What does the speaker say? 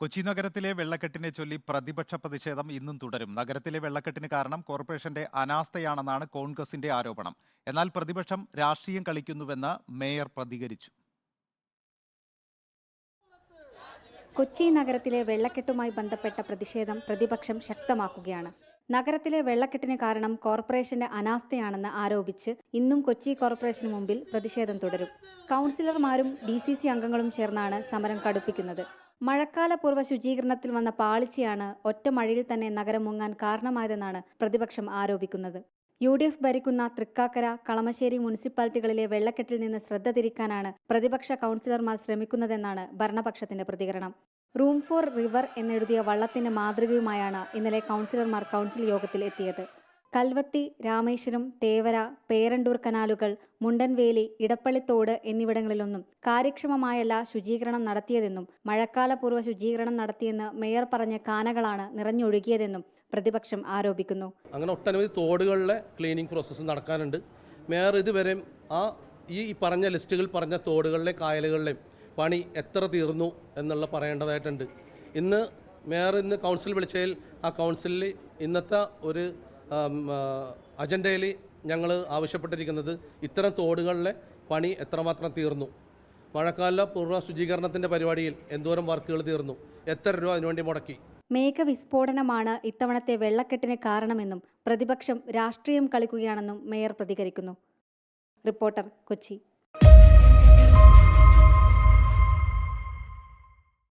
കൊച്ചി നഗരത്തിലെ വെള്ളക്കെട്ടിനെ ചൊല്ലി പ്രതിപക്ഷ പ്രതിഷേധം ഇന്നും തുടരും. നഗരത്തിലെ വെള്ളക്കെട്ടിന് കാരണം കോർപ്പറേഷന്റെ അനാസ്ഥയാണെന്നാണ് കോൺഗ്രസിന്റെ ആരോപണം. എന്നാൽ പ്രതിപക്ഷം രാഷ്ട്രീയം കളിക്കുന്നുവെന്ന് മേയർ പ്രതികരിച്ചു. കൊച്ചി നഗരത്തിലെ വെള്ളക്കെട്ടുമായി ബന്ധപ്പെട്ട പ്രതിഷേധം പ്രതിപക്ഷം ശക്തമാക്കുകയാണ്. നഗരത്തിലെ വെള്ളക്കെട്ടിന് കാരണം കോർപ്പറേഷന്റെ അനാസ്ഥയാണെന്ന് ആരോപിച്ച് ഇന്നും കൊച്ചി കോർപ്പറേഷന് മുമ്പിൽ പ്രതിഷേധം തുടരും. കൗൺസിലർമാരും DCC അംഗങ്ങളും ചേർന്നാണ് സമരം കടുപ്പിക്കുന്നത്. മഴക്കാലപൂർവ്വ ശുചീകരണത്തിൽ വന്ന പാളിച്ചയാണ് ഒറ്റ മഴയിൽ തന്നെ നഗരം മുങ്ങാൻ കാരണമായതെന്നാണ് പ്രതിപക്ഷം ആരോപിക്കുന്നത്. UDF ഭരിക്കുന്ന തൃക്കാക്കര, കളമശ്ശേരി മുനിസിപ്പാലിറ്റികളിലെ വെള്ളക്കെട്ടിൽ നിന്ന് ശ്രദ്ധ തിരിക്കാനാണ് പ്രതിപക്ഷ കൗൺസിലർമാർ ശ്രമിക്കുന്നതെന്നാണ് ഭരണപക്ഷത്തിന്റെ പ്രതികരണം. റൂം ഫോർ റിവർ എന്നെഴുതിയ വള്ളത്തിന്റെ മാതൃകയുമായാണ് ഇന്നലെ കൗൺസിലർമാർ കൗൺസിൽ യോഗത്തിൽ എത്തിയത്. കൽവത്തി, രാമേശ്വരം, തേവര, പേരണ്ടൂർ കനാലുകൾ, മുണ്ടൻവേലി, ഇടപ്പള്ളിത്തോട് എന്നിവിടങ്ങളിലൊന്നും കാര്യക്ഷമമായല്ല ശുചീകരണം നടത്തിയതെന്നും മഴക്കാലപൂർവ്വ ശുചീകരണം നടത്തിയെന്ന് മേയർ പറഞ്ഞ കാനകളാണ് നിറഞ്ഞൊഴുകിയതെന്നും പ്രതിപക്ഷം ആരോപിക്കുന്നു. അങ്ങനെ ഒട്ടനവധി തോടുകളിലെ ക്ലീനിങ് പ്രോസസ്സ് നടക്കാനുണ്ട്. മേയർ ഇതുവരെ ഈ പറഞ്ഞ ലിസ്റ്റുകൾ പറഞ്ഞ തോടുകളിലെ കായലുകളിലെയും പണി എത്ര തീർന്നു എന്നുള്ള പറയേണ്ടതായിട്ടുണ്ട്. മേയർ ഇന്ന് കൗൺസിൽ വിളിച്ചതിൽ ആ കൗൺസിലിൽ ഇന്നത്തെ ഒരു അജണ്ടയിൽ ഞങ്ങൾ ആവശ്യപ്പെട്ടിരിക്കുന്നത് ഇത്തരം തോടുകളിലെ പണി എത്രമാത്രം തീർന്നു, മഴക്കാല പൂർവ്വ ശുചീകരണത്തിൻ്റെ പരിപാടിയിൽ എന്തോരം വർക്കുകൾ തീർന്നു, എത്ര രൂപ അതിനുവേണ്ടി മുടക്കി. മേഘവിസ്ഫോടനമാണ് ഇത്തവണത്തെ വെള്ളക്കെട്ടിന് കാരണമെന്നും പ്രതിപക്ഷം രാഷ്ട്രീയം കളിക്കുകയാണെന്നും മേയർ പ്രതികരിക്കുന്നു. റിപ്പോർട്ടർ, കൊച്ചി.